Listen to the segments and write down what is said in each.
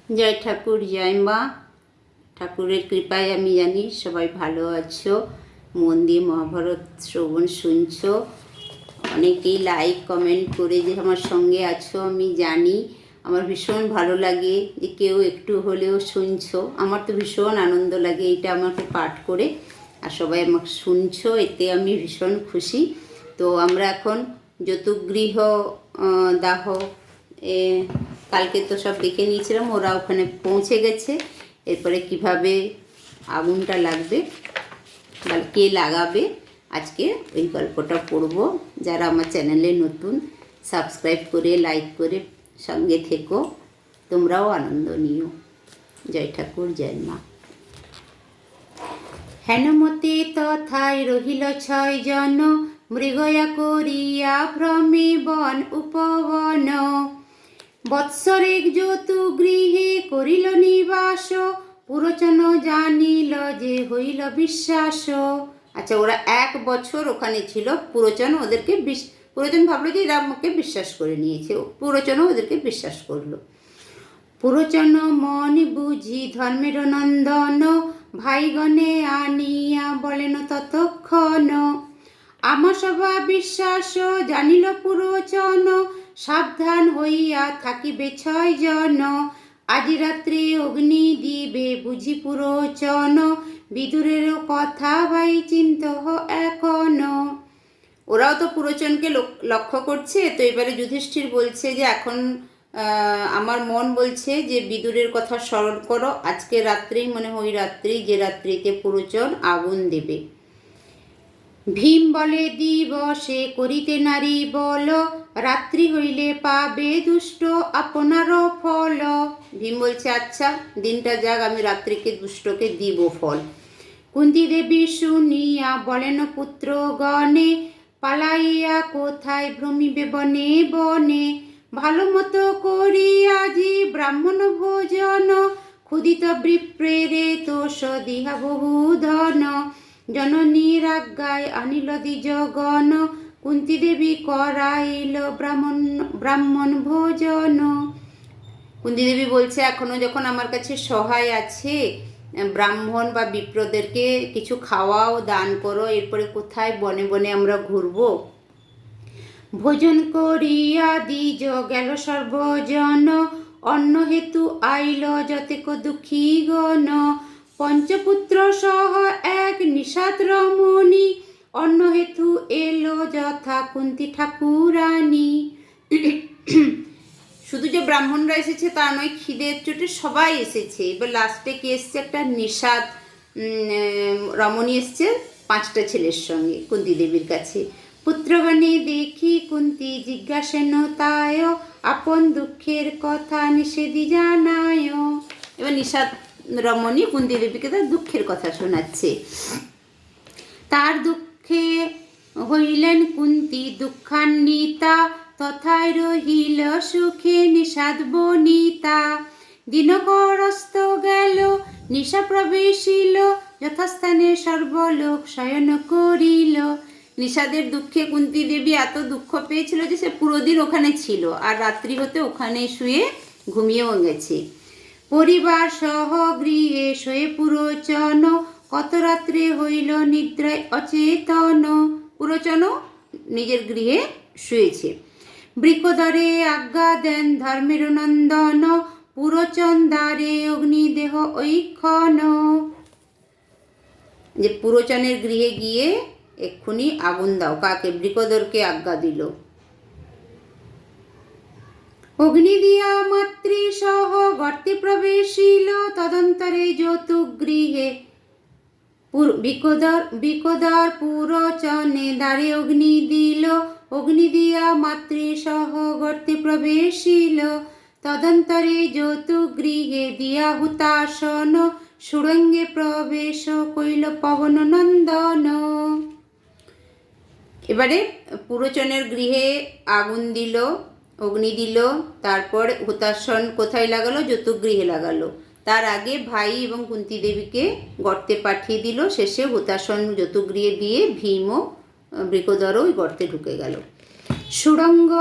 জয় ঠাকুর, জয় মা। ঠাকুরের কৃপায় আমি জানি সবাই ভালো আছো, মন দিয়ে মহাভারত শ্রবণ শুনছো। অনেকেই লাইক কমেন্ট করে যে আমার সঙ্গে আছো, আমি জানি। আমার ভীষণ ভালো লাগে যে কেউ একটু হলেও শুনছো। আমার তো ভীষণ আনন্দ লাগে এটা আমাকে পাঠ করে, আর সবাই আমাকে শুনছো, এতে আমি ভীষণ খুশি। তো আমরা এখন যতুগৃহ দাহ কালকে তো সব দেখে নিয়েছিলাম, ওরা ওখানে পৌঁছে গেছে। এরপরে কিভাবে আগুনটা লাগবে বা কে লাগাবে, আজকে ওই গল্পটা পড়বো। যারা আমার চ্যানেলে নতুন, সাবস্ক্রাইব করে লাইক করে সঙ্গে থেকো, তোমরাও আনন্দ নিও। জয় ঠাকুর, জয় মা। হেনমতে তথায় রহিল 6 জন, মৃগয়া করিয়া ভ্রমে বন উপবন। বৎসরেক যতুগৃহে করিল নিবাস, পুরোচন জানিল যে হইল বিশ্বাস। আচ্ছা, ওরা 1 বছর ওখানে ছিল। পুরোচন ভাবলো যে এরা আমাকে বিশ্বাস করে নিয়েছে, পুরোচনও ওদেরকে বিশ্বাস করলো। পুরোচন মন বুঝি ধর্মের নন্দন, ভাইগণে আনিয়া বলেন ততক্ষণ। আমার সভা বিশ্বাস জানিল পুরোচন, সাবধান হইয়া থাকিবে 6 জন। আজি রাত্রে অগ্নি দিবে বুঝি পুরোচন, বিদুরের কথা ভাই চিন্ত এখন। ওরাও তো পুরোচনকে লক্ষ্য করছে। তো এবারে যুধিষ্ঠির বলছে যে এখন আমার মন বলছে যে বিদুরের কথা স্মরণ করো, আজকে রাত্রেই মনে হয় রাত্রি, যে রাত্রিতে পুরোচন আগুন দেবে। ভীম বলে দিবসে করিতে নারী বল, রাত্রি হইলে পাবে দুষ্ট আপনার ফল। ভীম বলছে আচ্ছা দিনটা যাক, আমি রাত্রিকে দুষ্টকে দিব ফল। কুন্তী দেবী শুনিয়া বলেন পুত্রগণে, পালাইয়া কোথায় ভ্রমিবে বনে বনে। ভালো মতো করি আজি ব্রাহ্মণ ভোজন, ক্ষুদিত বিপ্রেরে তোষ দিহা বহু ধন। জননীর আজ্ঞায় আনিল দ্বিজগণ, কুন্তী দেবী করাইল ব্রাহ্মণ ভোজন। কুন্তী দেবী বলছে এখনো যখন আমার কাছে সহায় আছে, ব্রাহ্মণ বা বিপ্রদেরকে কিছু খাওয়াও, দান করো। এরপরে কোথায় বনে বনে আমরা ঘুরবো। ভোজন করিয়া দ্বিজ গেল সর্বজন, অন্ন হেতু আইল যতেক দুঃখী গণ। পঞ্চপুত্র সহ এক নিষাদ রমণী, অন্ন হেতু এলো যথা কুন্তী ঠাকুরানী। শুধু যে ব্রাহ্মণরা এসেছে তা নয়, খিদের চোটে সবাই এসেছে। এবার লাস্টে কে এসছে, একটা নিষাদ রমণী এসছে 5টা ছেলের সঙ্গে কুন্তী দেবীর কাছে। পুত্রগণে দেখি কুন্তী জিজ্ঞাসেন তায়, আপন দুঃখের কথা নিষেধি জানায়। এবার নিষাদ রমণী কুন্তী দেবীকে তার দুঃখের কথা শোনাচ্ছে। তার দুঃখে হইলেন কুন্তী দুঃখান্বিতা, তথায় রহিল সুখে নিষাদ বনিতা। দিনকরস্ত গেল নিশা প্রবেশিল, যথাস্থানে সর্বলোক শয়ন করিল। নিষাদের দুঃখে কুন্তী দেবী এত দুঃখ পেয়েছিল যে সে পুরো দিন ওখানে ছিল, আর রাত্রি হতে ওখানে শুয়ে ঘুমিয়েও গেছে। পরিবার সহ গৃহে শোয়ে পুরোচন, কত রাত্রে হইল নিদ্রায় অচেতন। পুরোচনও নিজের গৃহে শুয়েছে। বৃকোদরে আজ্ঞা দেন ধর্মের নন্দন, পুরোচন দ্বারে অগ্নিদেহ ঐক্ষণ। যে পুরোচনের গৃহে গিয়ে এক্ষুনি আগুন দাও। কাকে? বৃকোদরকে আজ্ঞা দিল। অগ্নি দিয়া মাতৃ সহ গর্তে প্রবেশিল, তদন্তরে যতুগৃহে বৃকোদর পুরোচনে দ্বারে অগ্নি দিল। অগ্নি দিয়া মাতৃ সহ গর্তে প্রবেশিল, তদন্তরে যতুগৃহে দিয়া হুতাসন। সুড়ঙ্গে প্রবেশ কইল পবন নন্দন। এবারে পুরোচনের গৃহে আগুন দিল, অগ্নি দিল, তারপর হুতাসন কোথায় লাগালো? যতুগৃহে লাগালো। তার আগে ভাই এবং কুন্তী দেবীকে গর্তে পাঠিয়ে দিল। শেষে হুতাসন যতুগৃহে দিয়ে ভীম ও বৃকোদরও ওই গর্তে ঢুকে গেল। সুড়ঙ্গ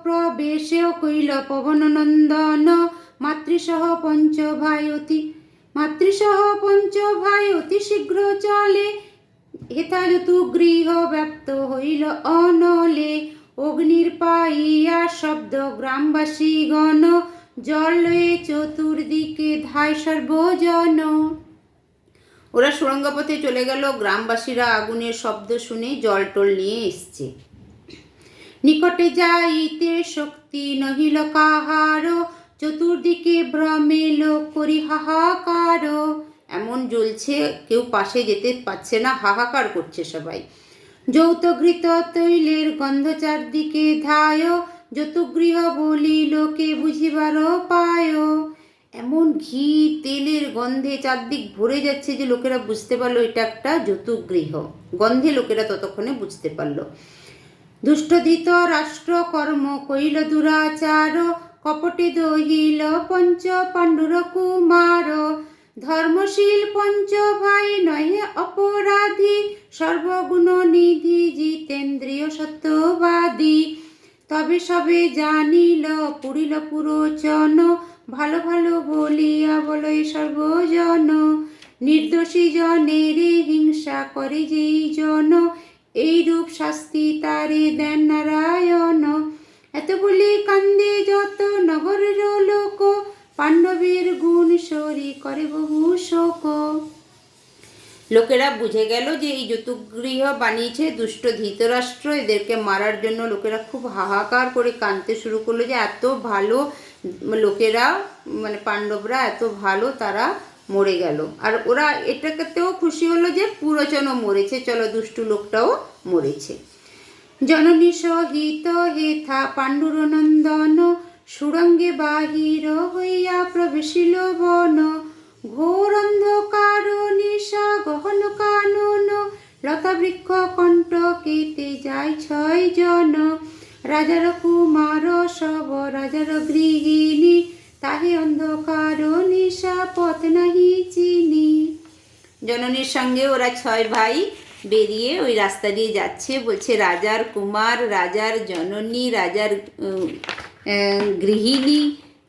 প্রবেশেও কইল পবন নন্দন, মাতৃসহ পঞ্চ ভাই অতি শীঘ্র চলে, হেথা যতুগৃহ ব্যাপ্ত হইল অনলে। অগ্নির পাইয়া শব্দ গ্রামবাসী গণ, জল লয়ে চতুর্দিকে ধায় সর্বজন। ওরা সুড়ঙ্গ পথে চলে গেল, গ্রামবাসীরা আগুনের শব্দ শুনে জল টল নিয়ে এসছে। নিকটে যাইতে শক্তি নহিল কাহার, চতুর্দিকে ভ্রমে লোক করি হাহাকার। এমন জ্বলছে, কেউ পাশে যেতে পারছে না, হাহাকার করছে সবাই। যৌত ঘৃত তৈলের গন্ধ চারদিকে ধায়, যতুগৃহ বলি লোকে বুঝিবার পায়। এমন ঘি তেলের গন্ধে চারদিক ভরে যাচ্ছে যে লোকেরা বুঝতে পারলো এটা একটা যতুগৃহ। গন্ধে লোকেরা ততক্ষণে বুঝতে পারলো। দুষ্টধিত রাষ্ট্র কর্ম কইল দুরাচার, কপটে দহিল পঞ্চ পাণ্ডুর কুমার। ধর্মশীল পঞ্চ ভাই নহে অপরাধী, সর্বগুণ নিধি জিতেন্দ্রিয় সত্যবাদী। তবে সবে জানিল পুরিল পুরোচন, ভালো ভালো বলিয়া বলয় সর্বজন। নির্দোষী জনের হিংসা করে যেই জন, এইরূপ শাস্তি তারে দেন নারায়ণ। এত বলি কান্দে যত নগরের লোক, পাণ্ডবের গুণ সরি করে বহু শোক। লোকেরা বুঝে গেল যে এই যতুগৃহ বানিয়েছে দুষ্ট ধৃতরাষ্ট্র, এদেরকে মারার জন্য লোকেরা খুব হাহাকার করে কাঁদতে শুরু করলো যে এত ভালো লোকেরা, মানে পাণ্ডবরা এত ভালো, তারা মরে গেল। আর ওরা এটাকেতেও খুশি হলো যে পুরোচনও মরেছে, চলো দুষ্টু লোকটাও মরেছে। জননী সহিত হেথা পাণ্ডুর নন্দন, সুরঙ্গে বাহির হইয়া প্রবেশিল বন। ঘোর অন্ধকার নিশা গহন কানন, লতা বৃক্ষ কণ্ঠ কেতে যায় 6 জন। রাজার কুমার সব রাজার গৃহিণী, তাহে অন্ধকার নিশা পথ নাহি চিনি। জননীর সঙ্গে ওরা 6 ভাই বেরিয়ে ওই রাস্তা দিয়ে যাচ্ছে। বলছে রাজার কুমার, রাজার জননী, রাজার গৃহিণী,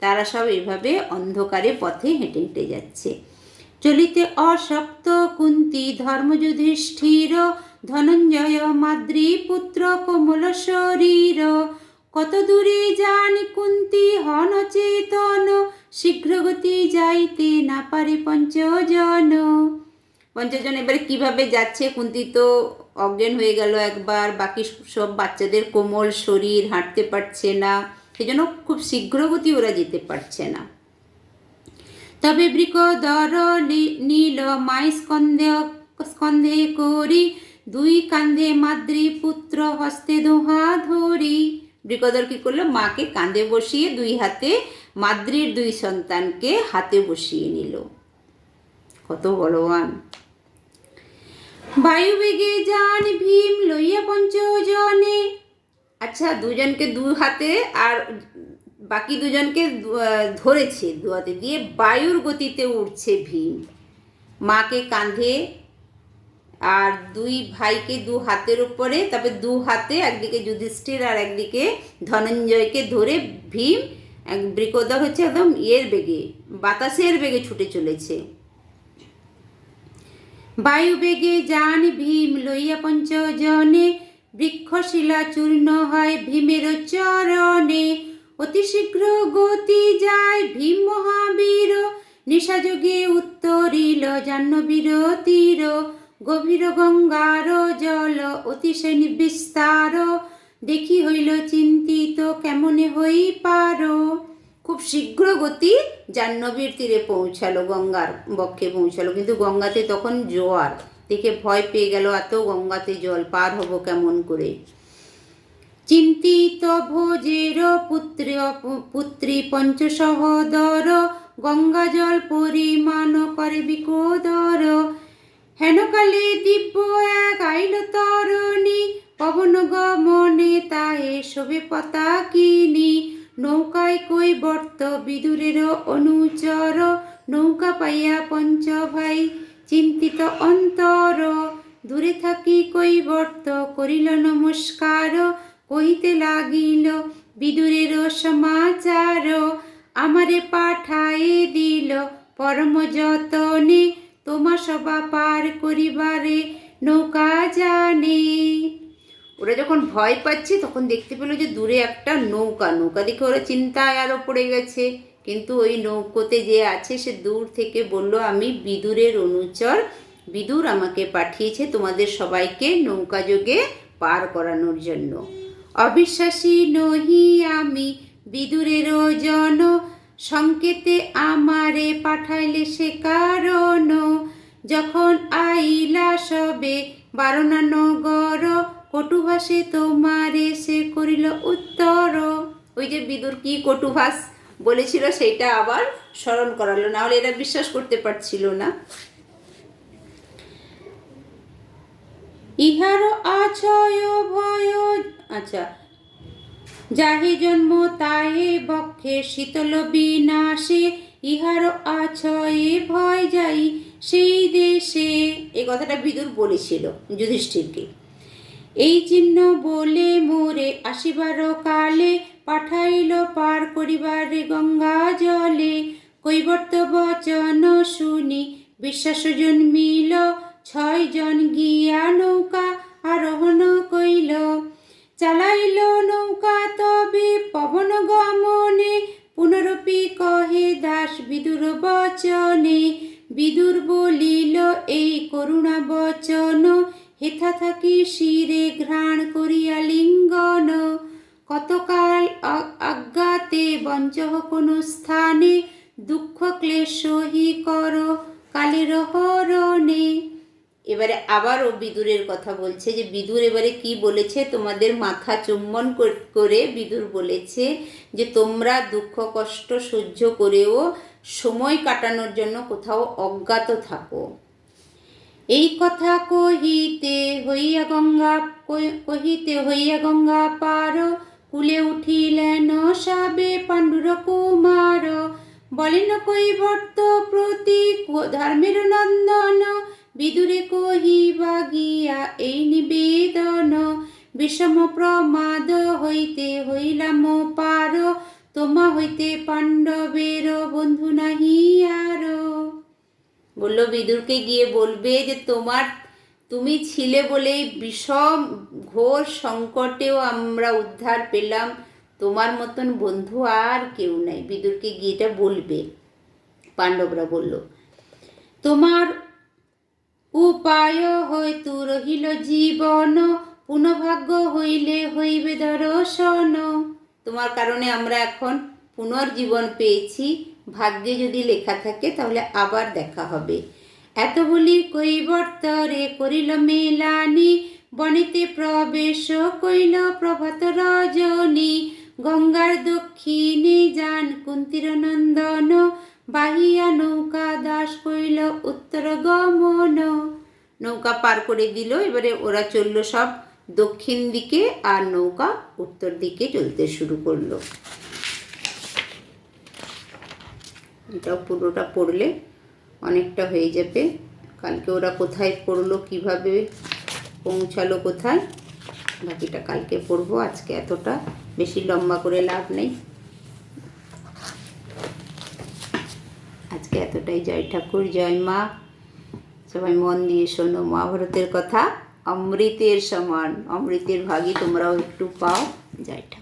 তারা সব এভাবে অন্ধকারে পথে হেঁটে হেঁটে যাচ্ছে। চলিতে অশক্ত কুন্তি ধর্ম যুধিষ্ঠির, ধনঞ্জয় মাদ্রী পুত্র কোমল শরীর। কত দূরে জানি কুন্তি হন চেতন, শীঘ্রগতি যাইতে না পারে পঞ্চজন। পঞ্চজন এবারে কিভাবে যাচ্ছে? কুন্তি তো অজ্ঞান হয়ে গেল একবার, বাকি সব বাচ্চাদের কোমল শরীর, হাঁটতে পারছে না, সেজন্য খুব শীঘ্রগতি ওরা যেতে পারছে না। তবে বৃকদর নীল মাই স্কন্ধে করি, 2 কান্ধে মাদ্রী পুত্র হস্তে দোহা ধরি। বৃকদর কি করলো? মাকে কাঁধে বসিয়ে 2 হাতে মাদ্রীর 2 সন্তানকে হাতে বসিয়ে নিল। কত বলবান! বায়ুবেগে যান ভীম লইয়া পঞ্চজনে। আচ্ছা, 2 জনকে 2 হাতে আর বাকি 2 জনকে ধরেছে 2 হাতে দিয়ে, বায়ুর গতিতে উঠছে ভীম। মাকে কাঁধে আর 2 ভাইকে 2 হাতের উপরে, তারপরে 2 হাতে একদিকে যুধিষ্ঠির আর একদিকে ধনঞ্জয়কে ধরে ভীম, বৃকদর হচ্ছে একদম বেগে, বাতাসের বেগে ছুটে চলেছে। বায়ু বেগে যান ভীম লইয়া পঞ্চজনে, বৃক্ষশিলা চূর্ণ হয় ভীমের চরণে। অতি শীঘ্র গতি যায় ভীম মহাবীর, নিশাযোগে উত্তরিল জাহ্নবীর তীর। গভীর গঙ্গার জল অতিশয় নিবিস্তার, দেখি হইল চিন্তিত কেমনে হই পার। খুব শীঘ্র গতি জাহ্নবীর তীরে পৌঁছালো, গঙ্গার বক্ষে পৌঁছালো, কিন্তু গঙ্গাতে তখন জোয়ার, দেখে ভয় পেয়ে গেল, এত গঙ্গাতে জল, পার হব কেমন করে। চিন্তিত ভোজের পুত্রী পঞ্চসহোদর, গঙ্গা জল পরিমাণ করে বিকোদর। হেনকালে দিব্য এক আইল তরণী, পবন গমনে তাহে শোভে পতাকিনী। নৌকায় কৈবর্ত বিদুরের অনুচর, নৌকা পাইয়া পঞ্চ ভাই চিন্তিত অন্তর। দূরে থাকি কৈবর্ত করিল নমস্কার, কহিতে লাগিল বিদুরের সমাচার। আমারে পাঠায়ে দিল পরম যতনে, তোমা সবা পার করিবারে নৌকা জানে। ওরা যখন ভয় পাচ্ছে তখন দেখতে পেলো যে দূরে একটা নৌকা, নৌকা দেখে ওরা চিন্তায় আরও পড়ে গেছে। কিন্তু ওই নৌকোতে যে আছে সে দূর থেকে বলল, আমি বিদুরের অনুচর, বিদুর আমাকে পাঠিয়েছে তোমাদের সবাইকে নৌকা যোগে পার করানোর জন্য। অবিশ্বাসী নহি আমি বিদুরের জন, সংকেতে আমারে পাঠাইলে সে কারণ। যখন আইলা সবে বারণা নগর, কটুভাষে তোমারে সে করিল উত্তর। ওই যে বিদুর কি কটুভাষ বলেছিল সেটা আবার স্মরণ করালো, নাহলে এরা বিশ্বাস করতে পারছিল না। ইহার আছয় ভয়, আচ্ছা, যাহে জন্ম তাহে বক্ষে শীতল বিনাশে, ইহার আছয়ে ভয় যাই সেই দেশে। এই কথাটা বিদুর বলেছিল যুধিষ্ঠিরকে। এই চিহ্ন বলে মোরে আসিবার কালে, পাঠাইল পার করিবারে গঙ্গা জলে। কৈবর্ত বচন শুনি বিশ্বাস জন্মিল, 6 জন গিয়া নৌকা আরোহণ কইল। চালাইল নৌকা তবে পবন গমনে, পুনরপি কহে দাস বিদুর বচনে। বিদুর বলিল এই করুণা বচন, হেথা থাকি শিরে ঘ্রাণ করিয়া লিঙ্গন। কতকাল অজ্ঞাতে বঞ্চহ কোন স্থানে, দুঃখ ক্লেশ হি কর কালের হরণে। এবারে আবারও বিদুরের কথা বলছে, যে বিদুর এবারে কি বলেছে, তোমাদের মাথা চুম্বন করে বিদুর বলেছে যে তোমরা দুঃখ কষ্ট সহ্য করেও সময় কাটানোর জন্য কোথাও অজ্ঞাত থাকো। এই কথা কহিতে হইয়া গঙ্গা পার, কুলে উঠিলেন সবে পাণ্ডুর কুমার। বলেন কৈবর্ত প্রতি ধর্মের নন্দন, বিদুরে কহিবা গিয়া এই নিবেদন। বিষম প্রমাদ হইতে হইলাম পার, তোমা হইতে পাণ্ডবের বন্ধু নাহি আর। বলল বিদুরকে গিয়ে বলবে যে তুমি ছিলে বলেই বিষম ঘোর সংকটেও আমরা উদ্ধার পেলাম, তোমার মতন বন্ধু আর কেউ নাই। বিদুরকে গিয়ে এটা বলবে। পাণ্ডবরা বলল, তোমার উপায় হয়তো রহিল জীবন, পুনঃভাগ্য হইলে হইবে দর্শন। তোমার কারণে আমরা এখন পুনর্জীবন পেয়েছি, ভাগ্যে যদি লেখা থাকে তাহলে আবার দেখা হবে। এত বলি কৈবর্তরে করিল মেলানি, বনেতে প্রবেশ কইল প্রভাত রজনী। গঙ্গার দক্ষিণে যান কুন্তির নন্দন, বাহিয়া নৌকা দাস কইল উত্তর গমন। নৌকা পার করে দিল। এবারে ওরা চলল সব দক্ষিণ দিকে, আর নৌকা উত্তর দিকে চলতে শুরু করলো। এটাও পুরোটা পড়লে অনেকটা হয়ে যাবে। কালকে ওরা কোথায় পড়লো, কিভাবে পৌঁছালো কোথায়, বাকিটা কালকে পড়বো। আজকে এতটা বেশি লম্বা করে লাভ নেই, আজকে এতটাই। জয় ঠাকুর, জয় মা। সবাই মন দিয়ে শোনো, মহাভারতের কথা অমৃতের সমান, অমৃতের ভাগই তোমরাও একটু পাও। জয় ঠাকুর।